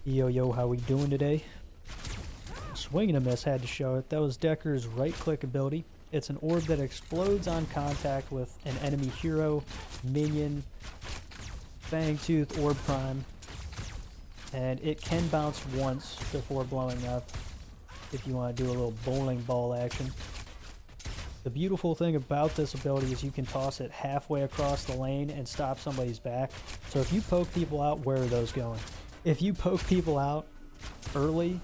Yo, yo, how we doing today? Swing and a miss, had to show it. That was Dekker's right-click ability. It's an orb that explodes on contact with an enemy hero, minion, Fangtooth, Orb Prime, and it can bounce once before blowing up if you want to do a little bowling ball action. The beautiful thing about this ability is you can toss it halfway across the lane and stop somebody's back. So if you poke people out, where are those going? If you poke people out early,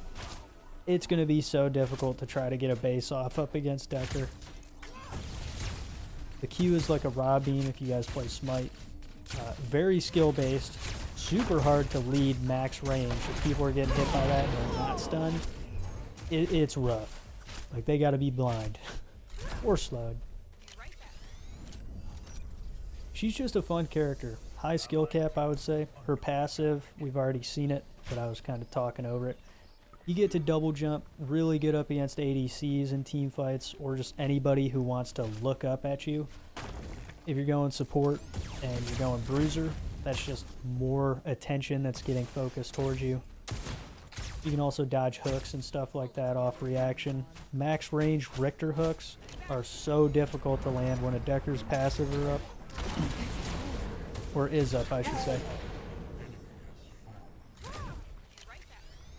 it's going to be so difficult to try to get a base off up against Dekker. The Q is like a raw beam if you guys play Smite. Very skill based, super hard to lead max range. If people are getting hit by that and they're not stunned, it's rough. Like, they got to be blind or slowed. She's just a fun character. High skill cap, I would say. Her passive, we've already seen it, but I was kind of talking over it. You get to double jump, really good up against ADCs in team fights, or just anybody who wants to look up at you. If you're going support and you're going bruiser, that's just more attention that's getting focused towards you. You can also dodge hooks and stuff like that off reaction. Max range Richter hooks are so difficult to land when a Dekker's passive are up. Or is up, I should say.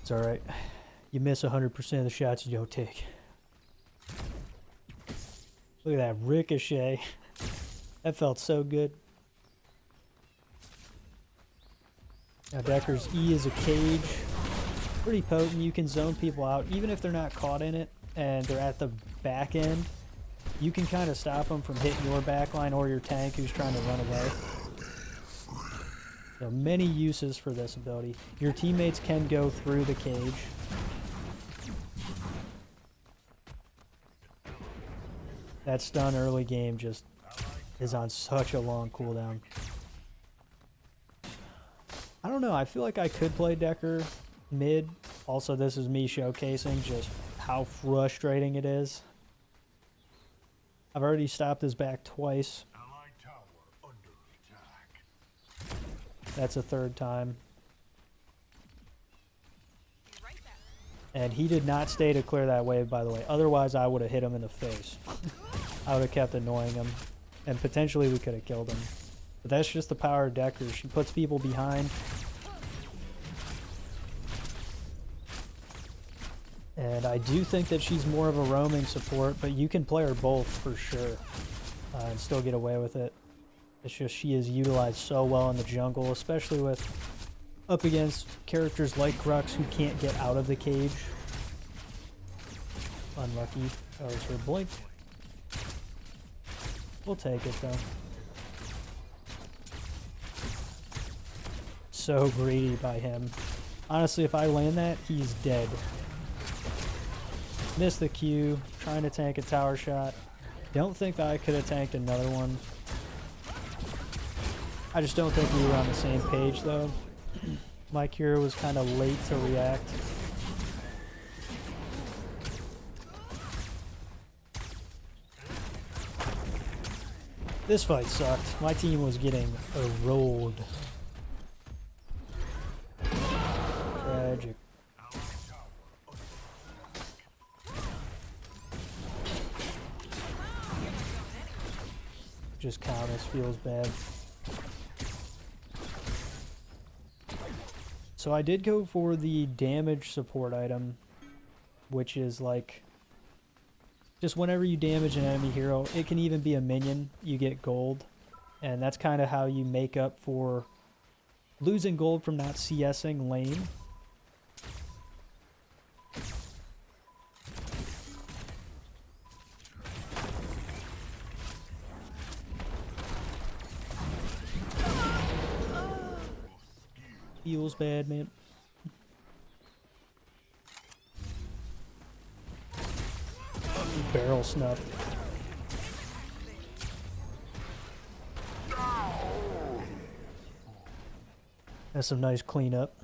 It's alright. You miss 100% of the shots you don't take. Look at that ricochet. That felt so good. Now Dekker's E is a cage. Pretty potent. You can zone people out. Even if they're not caught in it and they're at the back end, you can kind of stop them from hitting your backline or your tank who's trying to run away. There are many uses for this ability. Your teammates can go through the cage. That stun early game just is on such a long cooldown. I don't know, I feel like I could play Dekker mid. Also, this is me showcasing just how frustrating it is. I've already stopped his back twice. That's a third time. And he did not stay to clear that wave, by the way. Otherwise, I would have hit him in the face. I would have kept annoying him. And potentially we could have killed him. But that's just the power of Dekker. She puts people behind. And I do think that she's more of a roaming support, but you can play her both for sure. And still get away with it. It's just she is utilized so well in the jungle, especially with up against characters like Crux who can't get out of the cage. Unlucky. That was her blink. We'll take it though. So greedy by him. Honestly, if I land that, he's dead. Missed the Q, trying to tank a tower shot. Don't think that I could have tanked another one. I just don't think we were on the same page though. My Kira was kind of late to react. This fight sucked. My team was getting rolled. Tragic. Just Countess feels bad. So I did go for the damage support item, which is like, just whenever you damage an enemy hero, it can even be a minion, you get gold. And that's kind of how you make up for losing gold from not CSing lane. Feels bad, man. Barrel snuff. That's some nice cleanup.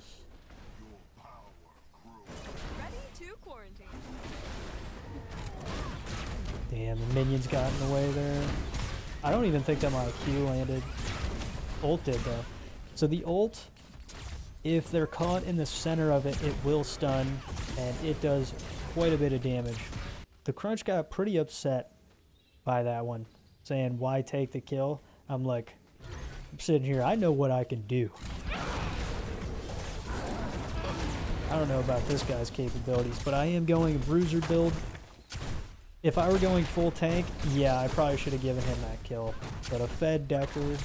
Damn, the minions got in the way there. I don't even think that my Q landed. Ult did though. So the ult If they're caught in the center of it, it will stun, and it does quite a bit of damage. The Crunch got pretty upset by that one, saying, why take the kill? I'm like, I'm sitting here, I know what I can do. I don't know about this guy's capabilities, but I am going a bruiser build. If I were going full tank, yeah, I probably should have given him that kill. But a fed Dekker,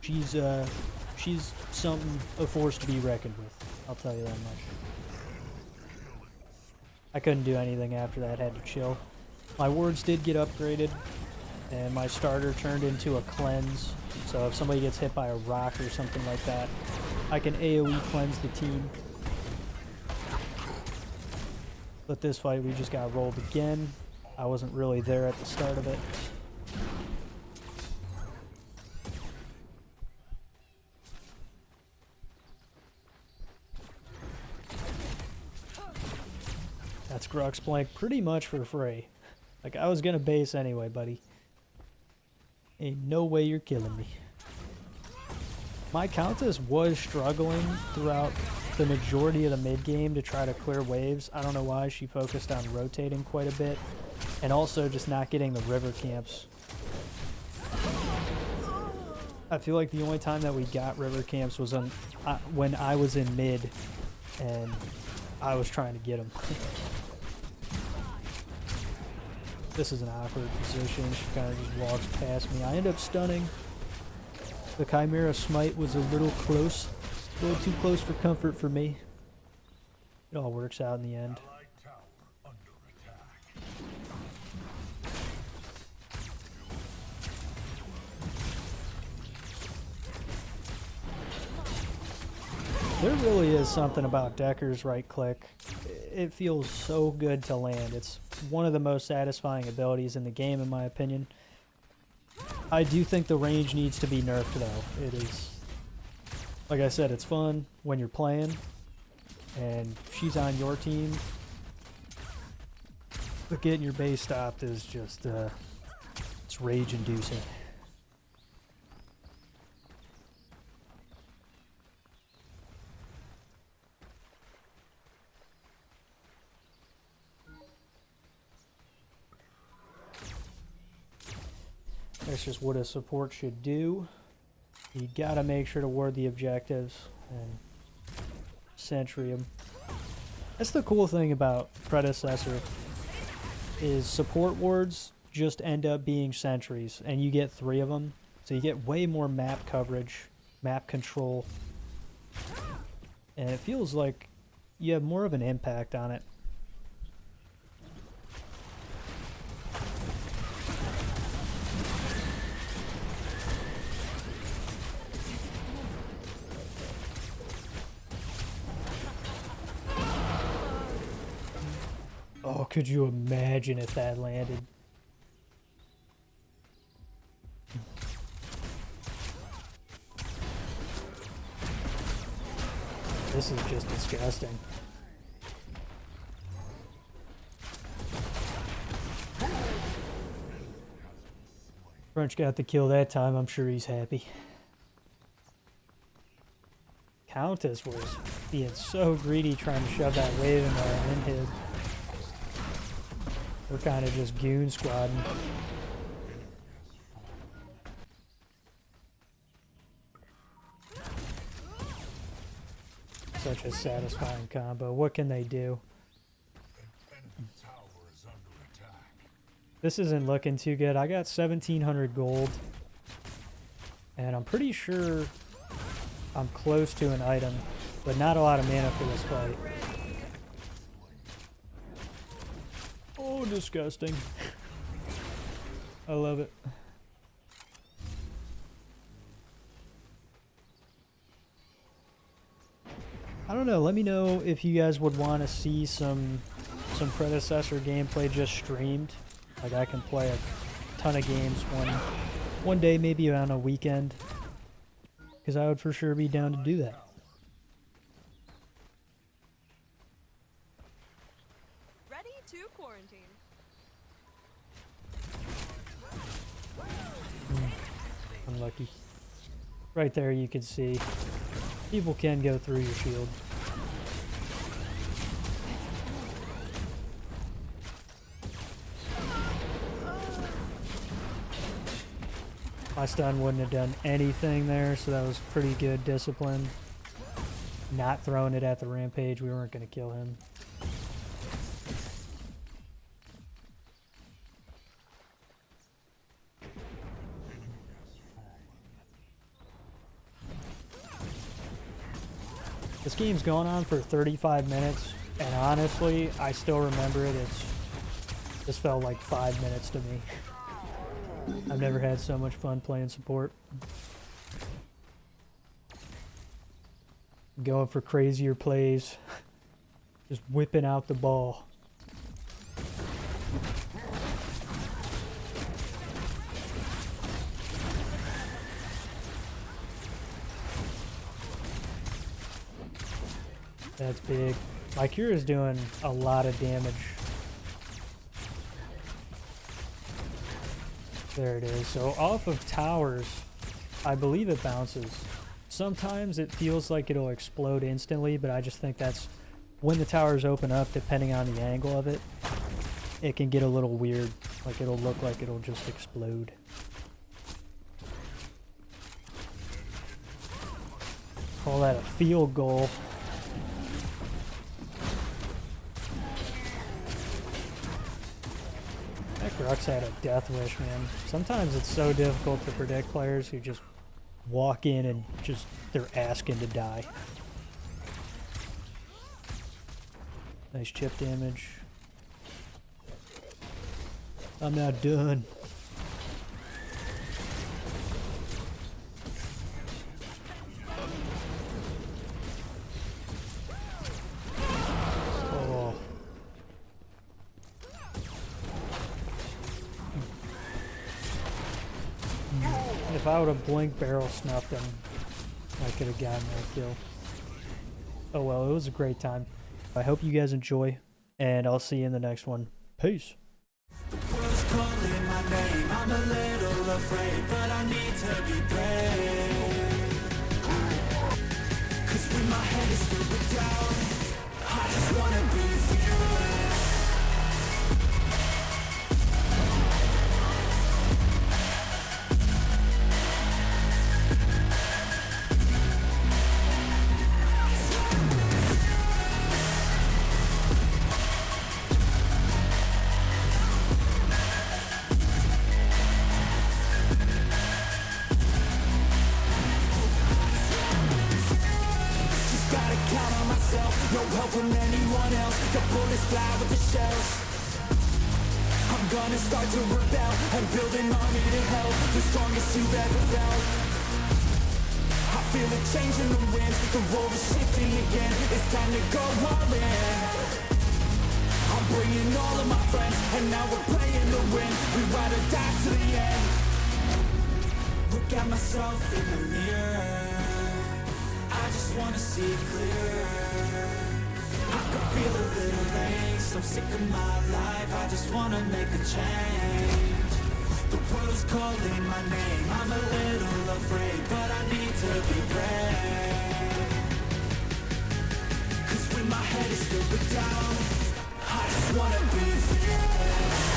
she's something, a force to be reckoned with. I'll tell you that much. I couldn't do anything after that, had to chill. My wards did get upgraded, and my starter turned into a cleanse. So if somebody gets hit by a rock or something like that, I can AoE cleanse the team. But this fight, we just got rolled again. I wasn't really there at the start of it. That's Grux Blank pretty much for free. Like, I was gonna base anyway, buddy. Ain't no way you're killing me. My Countess was struggling throughout the majority of the mid game to try to clear waves. I don't know why. She focused on rotating quite a bit, and also just not getting the river camps. I feel like the only time that we got river camps was on when I was in mid and I was trying to get them. This is an awkward position. She kind of just walks past me. I end up stunning. The Chimera Smite was a little close. A little too close for comfort for me. It all works out in the end. There really is something about Dekker's right click. It feels so good to land. It's one of the most satisfying abilities in the game, in my opinion. I do think the range needs to be nerfed, though. It is, like I said, it's fun when you're playing, and she's on your team. But getting your base stopped is just, it's rage-inducing. That's just what a support should do. You gotta make sure to ward the objectives and sentry them. That's the cool thing about Predecessor, is support wards just end up being sentries, and you get 3 of them. So you get way more map coverage, map control, and it feels like you have more of an impact on it. Oh, could you imagine if that landed? This is just disgusting. French got the kill that time. I'm sure he's happy. Countess was being so greedy trying to shove that wave into our in-hid. We're kind of just goon squadding. Such a satisfying combo. What can they do? This isn't looking too good. I got 1,700 gold. And I'm pretty sure I'm close to an item, but not a lot of mana for this fight. Oh, disgusting. I love it. I don't know, let me know if you guys would want to see some Predecessor gameplay just streamed. Like, I can play a ton of games one day, maybe on a weekend. Because I would for sure be down to do that. Ready to quarantine. Unlucky. Right there you can see People can go through your shield. My stun wouldn't have done anything there, so that was pretty good discipline. Not throwing it at the rampage, we weren't going to kill him. This game's going on for 35 minutes, and honestly, I still remember it. This felt like 5 minutes to me. I've never had so much fun playing support. Going for crazier plays. Just whipping out the ball. That's big. My cure is doing a lot of damage. There it is. So off of towers, I believe it bounces. Sometimes it feels like it'll explode instantly, but I just think that's when the towers open up, depending on the angle of it, it can get a little weird. Like it'll look like it'll just explode. Call that a field goal. That Grux had a death wish, man. Sometimes it's so difficult to predict players who just walk in and just they're asking to die. Nice chip damage. I'm not done. Oh. If I would have blink barrel snuffed him, I could have gotten that kill. Oh well, it was a great time. I hope you guys enjoy, and I'll see you in the next one. Peace. The world's calling my name, I'm a little afraid, but I need to be brave. 'Cause when my head is filled with doubt, I just wanna be fearless. No help from anyone else. The bullets fly with the shells. I'm gonna start to rebel and build an army to help. The strongest you've ever felt. I feel a change in the winds. The world is shifting again. It's time to go all in. I'm bringing all of my friends, and now we're playing to win. We ride or die to the end. Look at myself in the mirror. I just wanna see clear. I can feel a little angst. I'm sick of my life. I just wanna make a change. The world's calling my name. I'm a little afraid, but I need to be brave. 'Cause when my head is filled with doubt, I just wanna be fearless.